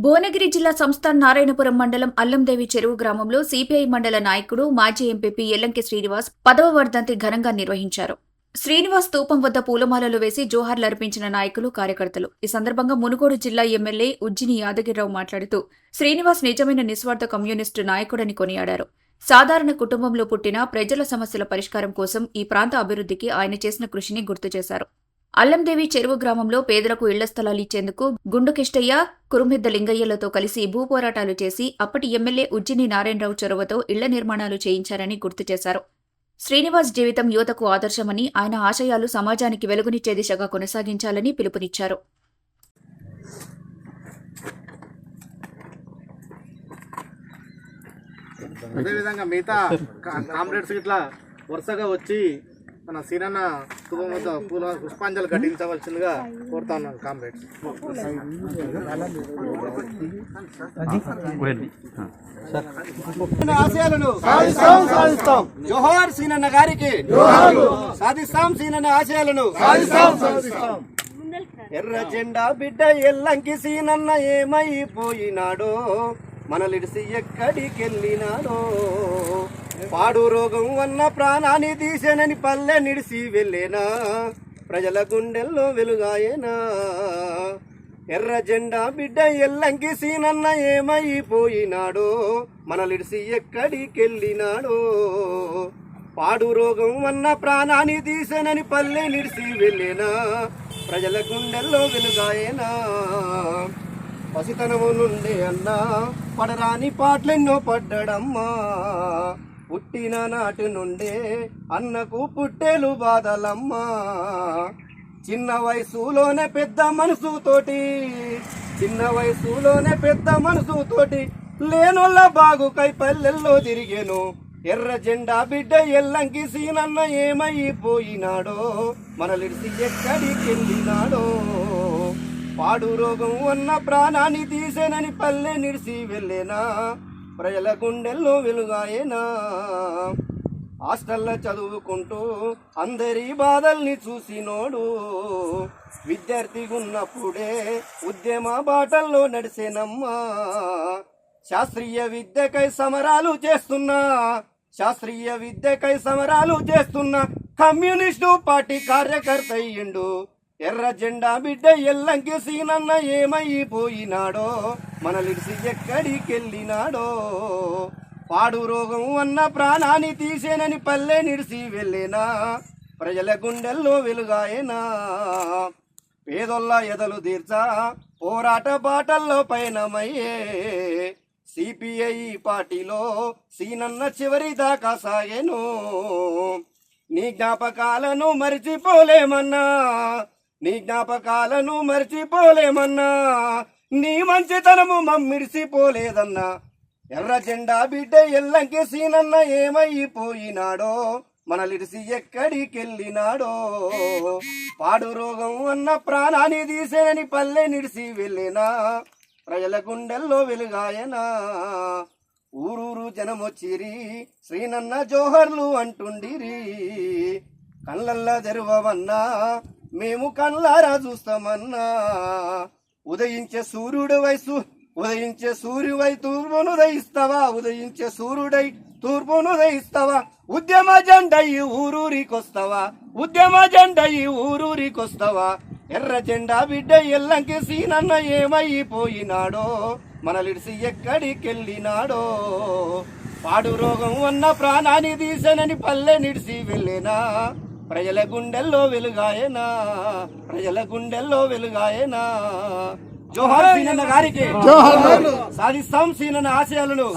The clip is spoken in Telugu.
భువనగిరి జిల్లా సంస్థాన్ నారాయణపురం మండలం అల్లందేవి చెరువు గ్రామంలో సిపిఐ మండల నాయకుడు మాజీ ఎంపీపీ ఎల్లంకి శ్రీనివాస్ 10వ వర్ధంతి ఘనంగా నిర్వహించారు. శ్రీనివాస్ స్తూపం వద్ద పూలమాలలు వేసి జోహార్లర్పించిన నాయకులు, కార్యకర్తలు. ఈ సందర్భంగా మునుగోడు జిల్లా ఎమ్మెల్యే ఉజ్జిని యాదగిరిరావు మాట్లాడుతూ శ్రీనివాస్ నిజమైన నిస్వార్థ కమ్యూనిస్టు నాయకుడని కొనియాడారు. సాధారణ కుటుంబంలో పుట్టిన ప్రజల సమస్యల పరిష్కారం కోసం ఈ ప్రాంత అభివృద్ధికి ఆయన చేసిన కృషిని గుర్తు చేశారు. అల్లందేవి చెరువు గ్రామంలో పేదలకు ఇళ్ల స్థలాలు ఇచ్చేందుకు గుండుకిష్టయ్య, కురుమిద్ద లింగయ్యలతో కలిసి భూపోరాటాలు చేసి అప్పటి ఎమ్మెల్యే ఉజ్జిని నారాయణరావు చొరవతో ఇళ్ల నిర్మాణాలు చేయించారని గుర్తు చేశారు. శ్రీనివాస్ జీవితం యువతకు ఆదర్శమని, ఆయన ఆశయాలు సమాజానికి వెలుగునిచ్చే దిశగా కొనసాగించాలని పిలుపునిచ్చారు. అదేవిధంగా మిగతా కామ్రేడ్స్ ఇట్లా వరుసగా వచ్చి మన సీనన్న తులం వద్ద పుష్పాంజలి ఘటించవలసిందిగా కోరుతా ఉన్నాను. కామ్రేడ్స్ ఆశయాలను సాధిస్తాం. జోహార్ సీనన్న గారికి సాధిస్తాం. సీనన్న ఆశయాలను సాధిస్తాం. ఎర్ర జెండా బిడ్డ ఎల్లంకి సీనన్న ఏమైపోయినాడో, మనలిడిసి ఎక్కడికెళ్ళినాడో, పాడు రోగం అన్న ప్రాణాన్ని తీసేనని పల్లె నిడిసి వెళ్ళేనా, ప్రజల గుండెల్లో వెలుగాయేనా. ఎర్ర జెండా బిడ్డ ఎల్లంకి సీనన్న ఏమైపోయినాడో, మనలిడిసి ఎక్కడికెళ్ళినాడో, పాడు రోగం అన్న ప్రాణాన్ని తీసేనని పల్లె నిడిసి వెళ్ళేనా, ప్రజల గుండెల్లో వెలుగాయేనా. పసితనము నుండే అన్నా పడరాని పాటలెన్నో పడ్డడమ్మా, పుట్టిన నాటి నుండే అన్నకు పుట్టేలు బాధలమ్మా. చిన్న వయసులోనే పెద్ద మనసుతోటి లేనోళ్ళ బాగుకై పల్లెల్లో తిరిగేను. ఎర్ర జెండా బిడ్డ ఎల్లంకి సీనన్న ఏమైపోయినాడో, మనలిడిసి ఎక్కడికెళ్ళినాడో, పాడు రోగం అన్న ప్రాణాన్ని తీసేనని పల్లె నిడిసి వెళ్ళేనా, ప్రజల గుండెల్లో వెలుగాయేనా. హాస్టల్లో చదువుకుంటూ అందరి బాధల్ని చూసినోడు, విద్యార్థిగున్నప్పుడే ఉద్యమ బాటల్లో నడిసేనమ్మా. శాస్త్రీయ విద్యకై సమరాలు చేస్తున్నా కమ్యూనిస్టు పార్టీ కార్యకర్త అయ్యిండు. ఎర్ర జెండా బిడ్డ ఎల్లంకి సీనన్న ఏమైపోయినాడో, మనలిడిసి ఎక్కడికెళ్ళినాడో, పాడు రోగం అన్న ప్రాణాన్ని తీసేనని పల్లె నిడిసి వెళ్ళేనా, ప్రజల గుండెల్లో వెలుగాయేనా. పేదొల్ల ఎదలు తీర్చా పోరాట బాటల్లో పయనమయ్యే, సిపిఐ పార్టీలో సీనన్న చివరి దాకా సాగేను. నీ జ్ఞాపకాలను మరిచిపోలేమన్నా, నీ మంచితనము మమ్మిడిసిపోలేదన్నా. ఎర్ర జెండా బిడ్డ ఎల్లంకి సీనన్న ఏమైపోయినాడో, మనలిడిసి ఎక్కడికెళ్ళినాడో, పాడు రోగం అన్న ప్రాణాన్ని తీసేనని పల్లె నిడిసి వెళ్ళేనా, ప్రజల గుండెల్లో వెలుగాయనా. ఊరూరు జనమొచ్చిరి శ్రీనన్న జోహర్లు అంటుండిరి, కళ్ళల్లా తెరువమన్నా మేము కళ్ళారా చూస్తామన్నా. ఉదయించే సూర్యువై తూర్పునుదయిస్తావా, ఉద్యమ జెండయి ఊరూరికొస్తావా. ఎర్ర జెండా బిడ్డ ఎల్లంకి సీనన్న ఏమైపోయినాడో, మనలిడిసి ఎక్కడికెళ్ళినాడో, పాడు రోగం అన్న ప్రాణాన్ని తీసేనని పల్లె నిడిసి వెళ్ళేనా, ప్రజల గుండెల్లో వెలుగాయేనా. జోహార్ సీనన్న గారికి సాధిస్తాం. సీనన్న ఆశయాలను